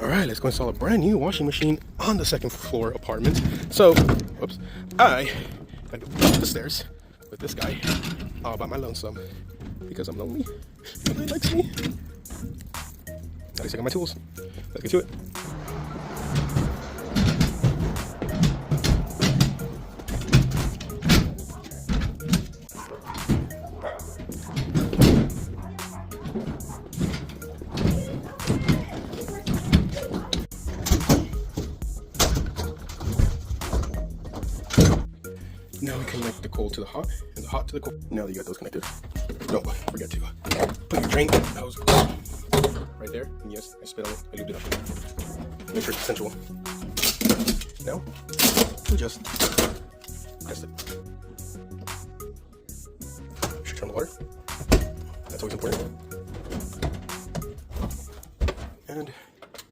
Alright, let's go install a brand new washing machine on the second floor apartment. So, whoops, I gotta go up the stairs with this guy all by my lonesome because I'm lonely. Nobody likes me. At least I got my tools. Let's get to it. Now we connect the cold to the hot and the hot to the cold. Now that you got those connected, don't forget to put your drain hose right there. And yes, I spit on it. I lubed it up. Make sure it's sensual. Now we just test it. Should turn the water. That's always important. And